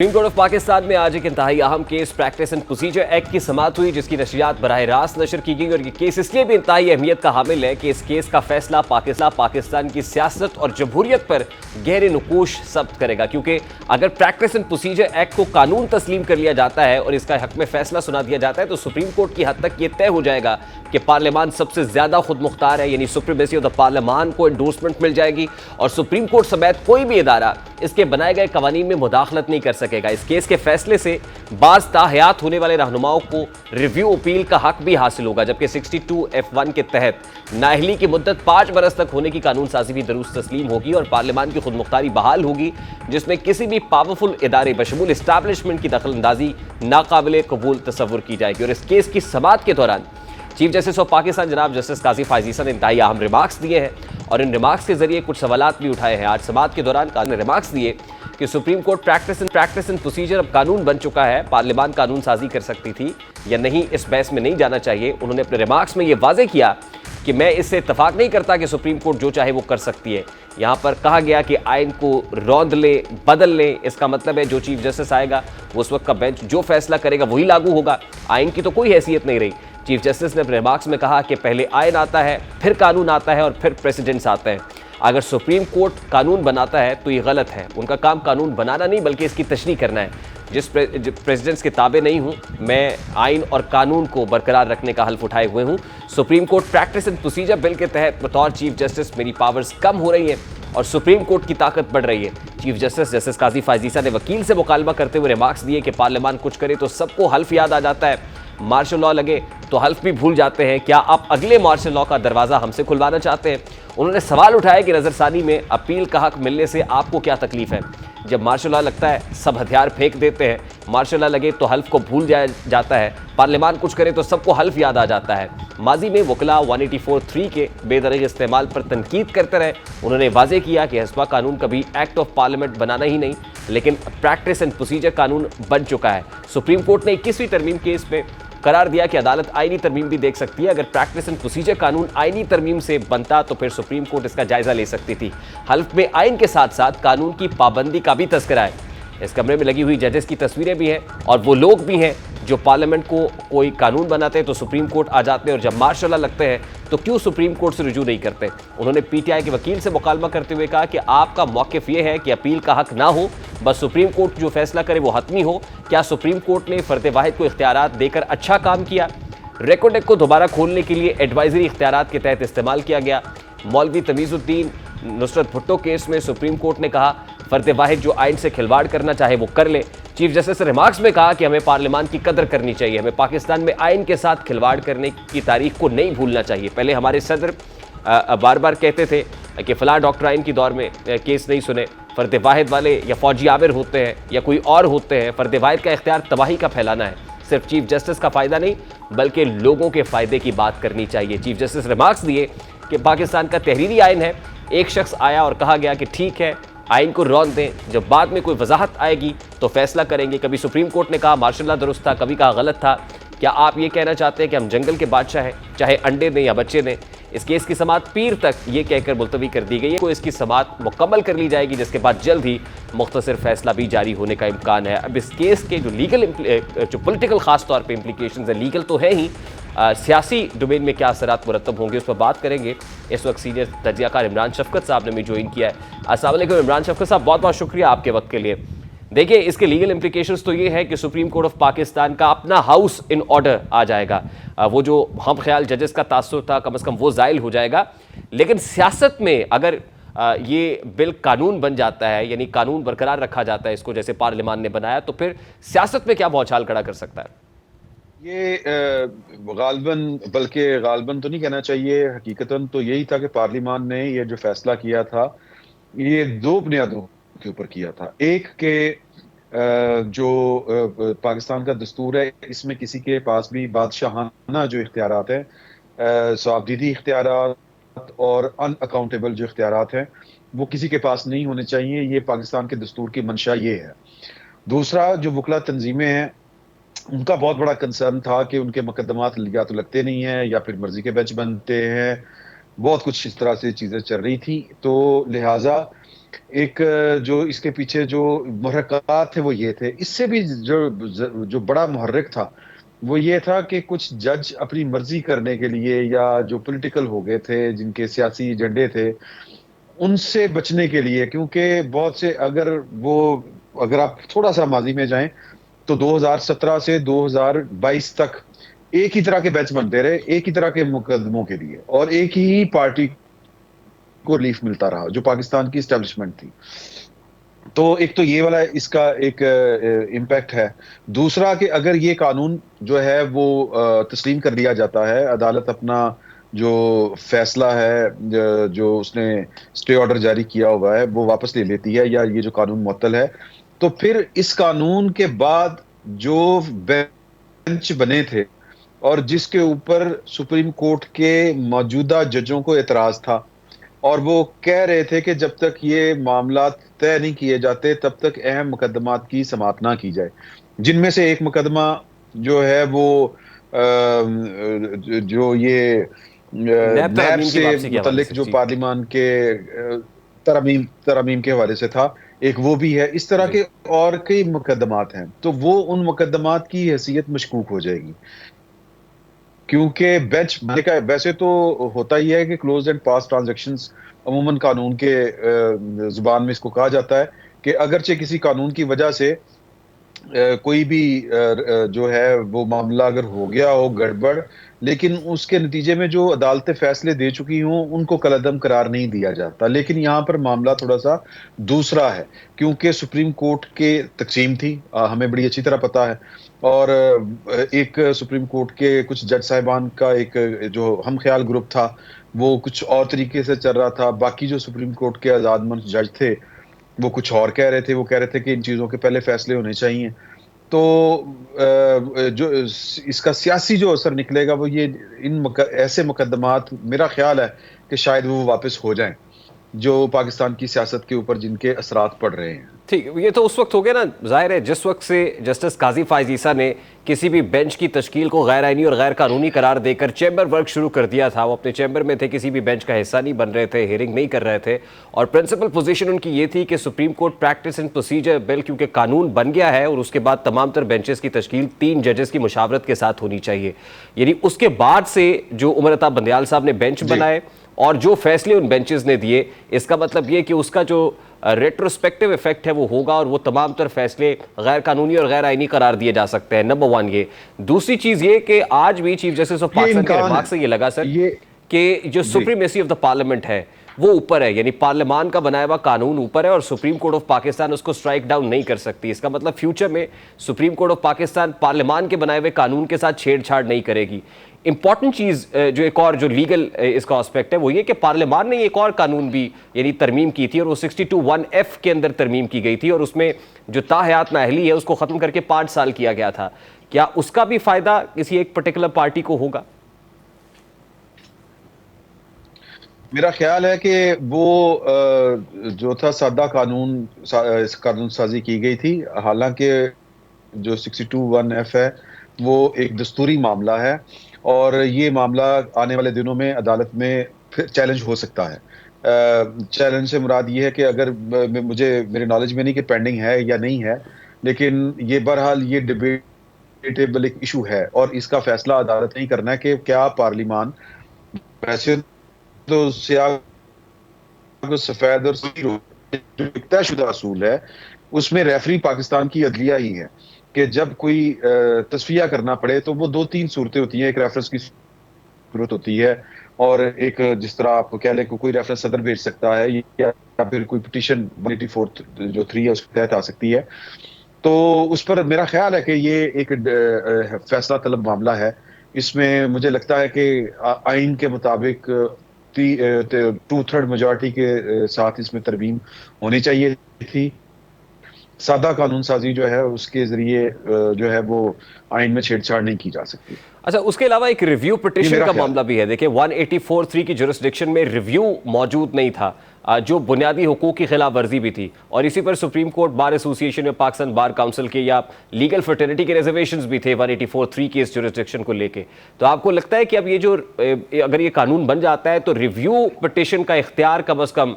Supreme court of Pakistan में आज एक इंतहाई अहम case practice and procedure act की समाअत हुई, जिसकी नशरियात बराह रास्त नशर की गई। और ये केस इसलिए भी इंतहाई अहमियत का हामिल है कि इस केस का फैसला पाकिस्तान की सियासत और जमहूरियत पर गहरे नुकूश सब्त करेगा। क्योंकि अगर प्रैक्टिस एंड प्रोसीजर एक्ट को कानून तस्लीम कर लिया जाता है और इसका हक में फैसला सुना दिया जाता है, तो सुप्रीम कोर्ट की हद तक ये तय हो जाएगा कि पार्लियामान सबसे ज्यादा खुद मुख्तार है, यानी सुप्रीमेसी ऑफ द पार्लियामान को एंडोर्समेंट मिल जाएगी और सुप्रीम कोर्ट समेत कोई भी इदारा इसके बनाए गए कवानीन में मुदाखलत नहीं कर सकेगा। इस केस के फैसले से बाज ताहयात होने वाले रहनुमाओं को रिव्यू अपील का हक भी हासिल होगा, जबकि 62F1 के तहत नाअहली की मुद्दत 5 बरस तक होने की कानून साजी भी दुरुस्त तस्लीम होगी और पार्लियामान की खुद मुख्तारी बहाल होगी, जिसमें किसी भी पावरफुल इदारे बशमूल इस्टेब्लिशमेंट की दखल अंदाजी नाकाबिल कबूल तस्वुर की जाएगी। और इस केस की समाअत के दौरान चीफ जस्टिस ऑफ पाकिस्तान जनाब जस्टिस काजी फायज ईसा ने इंतहाई अहम रिमार्क्स दिए हैं और इन रिमार्क्स के जरिए कुछ सवालात भी उठाए हैं। आज समाअत के दौरान काजी ने रिमार्क्स दिए कि supreme court practice and procedure अब कानून बन चुका है, पार्लियामान कानून साजी कर सकती थी या नहीं, इस बहस में नहीं जाना चाहिए। उन्होंने अपने रिमार्क्स में ये वाज़ेह किया कि मैं इससे इत्तफाक नहीं करता कि सुप्रीम कोर्ट जो चाहे वो कर सकती है। यहाँ पर कहा गया कि आइन को रौंद ले, बदल ले, इसका मतलब है जो चीफ जस्टिस आएगा वो उस वक्त का बेंच जो फैसला करेगा वही लागू होगा, आइन की तो कोई हैसियत नहीं रही। चीफ जस्टिस ने अपने रिमार्क्स में कहा कि पहले आइन आता है, फिर कानून आता है और फिर प्रेसिडेंट्स आते हैं। अगर सुप्रीम कोर्ट कानून बनाता है तो ये गलत है, उनका काम कानून बनाना नहीं बल्कि इसकी तशरीह करना है। जिस प्रेसिडेंट्स के ताबे नहीं हूँ, मैं आइन और कानून को बरकरार रखने का हल्फ उठाए हुए हूँ। Supreme court practice and procedure bill के तहत बतौर चीफ जस्टिस मेरी पावर्स कम हो रही हैं और सुप्रीम कोर्ट की ताकत बढ़ रही है। चीफ जस्टिस जस्टिस काजी फायज ईसा ने वकील से मुकालमा करते हुए रिमार्क्स दिए कि पार्लियामान कुछ करे तो सबको हल्फ याद आ जाता है, मार्शल लॉ लगे तो हल्फ भी भूल जाते हैं। क्या आप अगले मार्शल लॉ का दरवाज़ा हमसे खुलवाना चाहते हैं? उन्होंने सवाल उठाया कि नज़रसानी में अपील का हक मिलने से आपको क्या तकलीफ है? जब मार्शल लॉ लगता है सब हथियार फेंक देते हैं, मार्शल लॉ लगे तो हल्फ को भूल जाया जाता है, पार्लियामान कुछ करे तो सबको हल्फ याद आ जाता है। माजी में वकला 184(3) के बेदरग इस्तेमाल पर तनकीद करते रहे। उन्होंने वाज़ेह किया कि हस्बा कानून कभी एक्ट ऑफ पार्लियामेंट बनाना ही नहीं, लेकिन प्रैक्टिस एंड प्रोसीजर कानून बन चुका है। सुप्रीम कोर्ट ने 21वीं तरमीम केस में करार दिया कि अदालत आईनी तरमीम भी देख सकती है। अगर प्रैक्टिस एंड प्रोसीजर कानून आईनी तरमीम से बनता तो फिर सुप्रीम कोर्ट इसका जायजा ले सकती थी। हल्फ में आइन के साथ साथ कानून की पाबंदी का भी तस्करा है। इस कमरे में लगी हुई जजेस की तस्वीरें भी हैं और वो लोग भी हैं जो पार्लियामेंट को कोई कानून बनाते हैं तो सुप्रीम कोर्ट आ जाते हैं और जब मार्शल लॉ लगते हैं तो क्यों सुप्रीम कोर्ट से रुजू नहीं करते। उन्होंने पीटीआई के वकील से मुकालमा करते हुए कहा कि आपका मौक़िफ़ ये है कि अपील का हक ना हो, बस सुप्रीम कोर्ट जो फैसला करे वो हतमी हो। क्या सुप्रीम कोर्ट ने फ़र्द वाहिद को इख्तियारात देकर अच्छा काम किया? रेकॉर्ड एक्ट को दोबारा खोलने के लिए एडवाइजरी इख्तियारात के तहत इस्तेमाल किया गया। मौलवी तमीज़ुद्दीन नुसरत भुट्टो केस में सुप्रीम कोर्ट ने कहा फ़र्द वाहिद जो आइन से खिलवाड़ करना चाहे वो कर ले। चीफ जस्टिस ने रिमार्क्स में कहा कि हमें पार्लियामान की कदर करनी चाहिए, हमें पाकिस्तान में आइन के साथ खिलवाड़ करने की तारीख को नहीं भूलना चाहिए। पहले हमारे सदर बार बार कहते थे कि फ़लाँ डॉक्टर आइन की दौर में केस नहीं सुने, फ़र्द वाहिद वाले या फ़ौजी आमिर होते हैं या कोई और होते हैं। फ़र्द वाहिद का इख्तियार तबाही का फैलाना है, सिर्फ चीफ जस्टिस का फ़ायदा नहीं बल्कि लोगों के फ़ायदे की बात करनी चाहिए। चीफ जस्टिस रिमार्क्स दिए कि पाकिस्तान का तहरीरी आइन है, एक शख्स आया और कहा गया कि ठीक है आइन को रौंद दें, जब बाद में कोई वजाहत आएगी तो फैसला करेंगे। कभी सुप्रीम कोर्ट ने कहा मार्शल लॉ दुरुस्त था, कभी कहा गलत था। क्या आप ये कहना चाहते हैं कि हम जंगल के बादशाह हैं, चाहे अंडे दें या बच्चे दें? इस केस की समाअत पीर तक ये कहकर मुलतवी कर दी गई है, इसकी समाअत मुकम्मल कर ली जाएगी, जिसके बाद जल्द ही मुख्तसर फैसला भी जारी होने का इम्कान है। अब इस केस के जो लीगल जो पॉलिटिकल ख़ास तौर पर इम्प्लीकेशंस है, लीगल तो है ही, सियासी डोमेन में क्या असरात मुरतब होंगे उस पर बात करेंगे। इस वक्त सीनियर तजियाकार इमरान शफकत साहब ने भी ज्वाइन किया है। अस्सलाम वालेकुम इमरान शफकत साहब, बहुत बहुत शुक्रिया आपके वक्त के लिए। देखिए, इसके लीगल इम्प्लीकेशंस तो ये है कि सुप्रीम कोर्ट ऑफ पाकिस्तान का अपना हाउस इन ऑर्डर आ जाएगा, वो जो हम ख्याल जजेस का तासुर था कम अज़ कम वो ज़ाइल हो जाएगा। लेकिन सियासत में अगर ये बिल कानून बन जाता है, यानी कानून बरकरार रखा जाता है इसको, जैसे पार्लियामान ने बनाया, तो फिर सियासत में क्या बौछार खड़ा कर सकता है? ये गालबन तो नहीं कहना चाहिए, हकीकतन तो यही था कि पार्लियामान ने ये जो फैसला किया था ये 2 बुनियादों के ऊपर किया था। एक के जो पाकिस्तान का दस्तूर है, इसमें किसी के पास भी बादशाहाना जो इख्तियारात हैं, सवाबदीदी इख्तियारात और अनअकाउंटेबल जो इख्तियारात हैं वो किसी के पास नहीं होने चाहिए। ये पाकिस्तान के दस्तूर की मंशा ये है। दूसरा, जो वकला तंजीमें हैं उनका बहुत बड़ा कंसर्न था कि उनके मुकदमात या तो लगते नहीं हैं या फिर मर्जी के बेंच बनते हैं, बहुत कुछ इस तरह से चीज़ें चल रही थी। तो लिहाजा ایک جو اس کے پیچھے جو محرکات تھے وہ یہ تھے. اس سے بھی جو بڑا محرک تھا وہ یہ تھا کہ کچھ جج اپنی مرضی کرنے کے لیے یا جو پولیٹیکل ہو گئے تھے, جن کے سیاسی ایجنڈے تھے, ان سے بچنے کے لیے, کیونکہ بہت سے اگر آپ تھوڑا سا ماضی میں جائیں تو 2017 سے 2022 تک ایک ہی طرح کے بینچ بنتے رہے, ایک ہی طرح کے مقدموں کے لیے, اور ایک ہی پارٹی کو ریلیف ملتا رہا جو پاکستان کی اسٹیبلشمنٹ تھی. تو ایک تو یہ والا اس کا ایک امپیکٹ ہے. دوسرا کہ اگر یہ قانون جو ہے وہ تسلیم کر دیا جاتا ہے, عدالت اپنا جو فیصلہ ہے جو اس نے اسٹے آرڈر جاری کیا ہوا ہے وہ واپس لے لیتی ہے, یا یہ جو قانون معطل ہے, تو پھر اس قانون کے بعد جو بینچ بنے تھے اور جس کے اوپر سپریم کورٹ کے موجودہ ججوں کو اعتراض تھا, اور وہ کہہ رہے تھے کہ جب تک یہ معاملات طے نہیں کیے جاتے تب تک اہم مقدمات کی سماعت نہ کی جائے, جن میں سے ایک مقدمہ جو ہے وہ جو یہ نیب سے متعلق جو پارلیمان کے ترامیم کے حوالے سے تھا, ایک وہ بھی ہے. اس طرح کے اور کئی مقدمات ہیں, تو وہ ان مقدمات کی حیثیت مشکوک ہو جائے گی, کیونکہ بینچ ویسے تو ہوتا ہی ہے کہ کلوز اینڈ پاس ٹرانزیکشنز عموماً قانون کے زبان میں اس کو کہا جاتا ہے کہ اگرچہ کسی قانون کی وجہ سے کوئی بھی جو ہے وہ معاملہ اگر ہو گیا ہو گڑبڑ, لیکن اس کے نتیجے میں جو عدالتیں فیصلے دے چکی ہوں ان کو کالعدم قرار نہیں دیا جاتا. لیکن یہاں پر معاملہ تھوڑا سا دوسرا ہے, کیونکہ سپریم کورٹ کے تقسیم تھی, ہمیں بڑی اچھی طرح پتا ہے, اور ایک سپریم کورٹ کے کچھ جج صاحبان کا ایک جو ہم خیال گروپ تھا وہ کچھ اور طریقے سے چل رہا تھا. باقی جو سپریم کورٹ کے آزاد مند جج تھے وہ کچھ اور کہہ رہے تھے, وہ کہہ رہے تھے کہ ان چیزوں کے پہلے فیصلے ہونے چاہیے. تو جو اس کا سیاسی جو اثر نکلے گا وہ یہ ایسے مقدمات میرا خیال ہے کہ شاید وہ واپس ہو جائیں جو پاکستان کی سیاست کے اوپر جن کے اثرات پڑ رہے ہیں. ٹھیک, یہ تو اس وقت ہو گیا نا, ظاہر ہے جس وقت سے جسٹس قاضی فائز عیسیٰ نے کسی بھی بینچ کی تشکیل کو غیر آئینی اور غیر قانونی قرار دے کر چیمبر ورک شروع کر دیا تھا. وہ اپنے چیمبر میں تھے, کسی بھی بینچ کا حصہ نہیں بن رہے تھے, ہیئرنگ نہیں کر رہے تھے, اور پرنسپل پوزیشن ان کی یہ تھی کہ supreme court practice and procedure bill کیونکہ قانون بن گیا ہے اور اس کے بعد تمام تر بینچز کی تشکیل 3 ججز کی مشاورت کے ساتھ ہونی چاہیے. یعنی اس کے بعد سے جو عمر عطا بندیال صاحب نے بینچ بنائے اور جو فیصلے ان بینچز نے دیے, اس کا مطلب یہ کہ اس کا جو ریٹروسپیکٹیو ایفیکٹ ہے وہ ہوگا اور وہ تمام تر فیصلے غیر قانونی اور غیر آئینی قرار دیے جا سکتے ہیں. نمبر 1 یہ. دوسری چیز یہ کہ آج بھی چیف جسٹس آف پاکستان کے ریمارک سے یہ لگا سر کہ جو سپریمیسی آف دا پارلیمنٹ ہے وہ اوپر ہے, یعنی پارلیمان کا بنایا ہوا قانون اوپر ہے اور سپریم کورٹ آف پاکستان اس کو سٹرائک ڈاؤن نہیں کر سکتی. اس کا مطلب فیوچر میں سپریم کورٹ آف پاکستان پارلیمان کے بنائے ہوئے قانون کے ساتھ چھیڑ چھاڑ نہیں کرے گی. امپورٹنٹ چیز جو ایک اور جو لیگل اس کا آسپیکٹ ہے وہ یہ کہ پارلیمان نے ایک اور قانون بھی یعنی ترمیم کی تھی, اور وہ 62(1)F کے اندر ترمیم کی گئی تھی, اور اس میں جو تاحیات نااہلی ہے اس کو ختم کر کے 5 سال کیا گیا تھا. کیا اس کا بھی فائدہ کسی ایک پرٹیکولر پارٹی کو ہوگا؟ میرا خیال ہے کہ وہ جو تھا سادہ قانون سازی کی گئی تھی, حالانکہ جو 62(1)F ہے وہ ایک دستوری معاملہ ہے, اور یہ معاملہ آنے والے دنوں میں عدالت میں پھر چیلنج ہو سکتا ہے. چیلنج سے مراد یہ ہے کہ اگر میرے نالج میں نہیں کہ پینڈنگ ہے یا نہیں ہے, لیکن یہ بہرحال یہ ڈیبیٹیبل ایک ایشو ہے, اور اس کا فیصلہ عدالت نہیں کرنا ہے کہ کیا پارلیمان ویسے تو سیاہ سفید اور جو طے شدہ اصول ہے اس میں ریفری پاکستان کی عدلیہ ہی ہے کہ جب کوئی تصفیہ کرنا پڑے تو وہ 2-3 صورتیں ہوتی ہیں. ایک ریفرنس کی صورت ہوتی ہے, اور ایک جس طرح آپ کہہ لیں کہ کوئی ریفرنس صدر بھیج سکتا ہے, یا پھر کوئی پٹیشن 184 جو 3 ہے اس کے تحت آ سکتی ہے. تو اس پر میرا خیال ہے کہ یہ ایک فیصلہ طلب معاملہ ہے. اس میں مجھے لگتا ہے کہ آئین کے مطابق 2/3 میجورٹی کے ساتھ اس میں ترمیم ہونی چاہیے تھی. سادہ قانون سازی جو ہے اس کے ذریعے جو ہے وہ آئین میں چھیڑ چھاڑ نہیں کی جا سکتی. اچھا, اس کے علاوہ ایک ریویو پٹیشن کا معاملہ بھی ہے. دیکھیں 184(3) کی جورسڈکشن میں ریویو موجود نہیں تھا, جو بنیادی حقوق کی خلاف ورزی بھی تھی، اور اسی پر سپریم کورٹ بار ایسوسی ایشن میں پاکستان بار کونسل کے یا لیگل فرٹرنیٹی کے ریزرویشنز بھی تھے 184(3) کی اس جورسڈکشن کو لے کے. تو آپ کو لگتا ہے کہ اب یہ جو اگر یہ قانون بن جاتا ہے تو ریویو پٹیشن کا اختیار کم از کم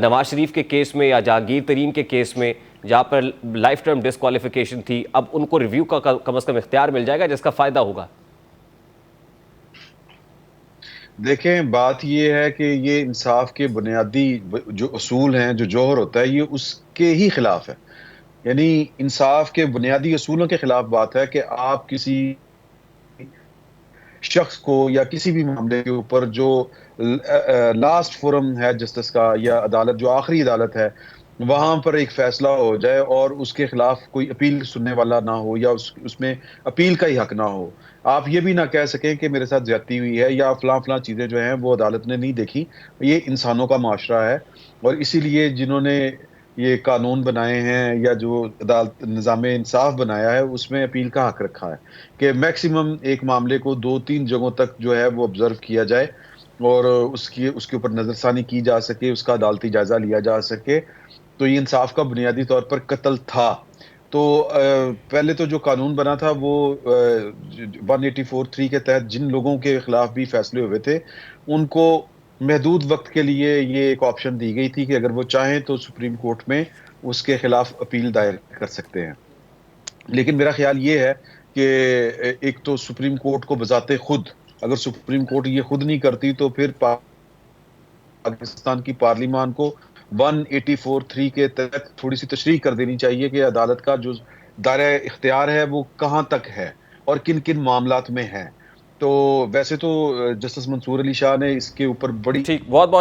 نواز شریف کے کیس میں یا جہانگیر ترین کے کیس میں جہاں پر لائف ٹرم ڈسکوالیفیکیشن تھی، اب ان کو ریویو کا کم از کم اختیار مل جائے گا جس کا فائدہ ہوگا؟ دیکھیں، بات یہ ہے کہ یہ انصاف کے بنیادی جو اصول ہیں، جو جوہر ہوتا ہے، یہ اس کے ہی خلاف ہے. یعنی انصاف کے بنیادی اصولوں کے خلاف بات ہے کہ آپ کسی شخص کو یا کسی بھی معاملے کے اوپر جو لاسٹ فورم ہے جسٹس کا یا عدالت، جو آخری عدالت ہے، وہاں پر ایک فیصلہ ہو جائے اور اس کے خلاف کوئی اپیل سننے والا نہ ہو یا اس میں اپیل کا ہی حق نہ ہو. آپ یہ بھی نہ کہہ سکیں کہ میرے ساتھ زیادتی ہوئی ہے یا فلاں چیزیں جو ہیں وہ عدالت نے نہیں دیکھی. یہ انسانوں کا معاشرہ ہے، اور اسی لیے جنہوں نے یہ قانون بنائے ہیں یا جو عدالت نظام انصاف بنایا ہے، اس میں اپیل کا حق رکھا ہے کہ میکسیمم ایک معاملے کو 2-3 جگہوں تک جو ہے وہ آبزرو کیا جائے اور اس کے اوپر نظر ثانی کی جا سکے، اس کا عدالتی جائزہ لیا جا سکے. تو یہ انصاف کا بنیادی طور پر قتل تھا. تو پہلے تو جو قانون بنا تھا وہ 184(3) کے تحت جن لوگوں کے خلاف بھی فیصلے ہوئے تھے ان کو محدود وقت کے لیے یہ ایک آپشن دی گئی تھی کہ اگر وہ چاہیں تو سپریم کورٹ میں اس کے خلاف اپیل دائر کر سکتے ہیں. لیکن میرا خیال یہ ہے کہ ایک تو سپریم کورٹ کو بذات خود، اگر سپریم کورٹ یہ خود نہیں کرتی تو پھر پاکستان کی پارلیمان کو 184(3) کے تحت تھوڑی سی تشریح کر دینی چاہیے کہ عدالت کا جو دائرہ اختیار ہے وہ کہاں تک ہے اور کن کن معاملات میں ہے. تو ویسے تو جسٹس منصور علی شاہ نے اس کے اوپر بڑی ٹھیک، بہت بہت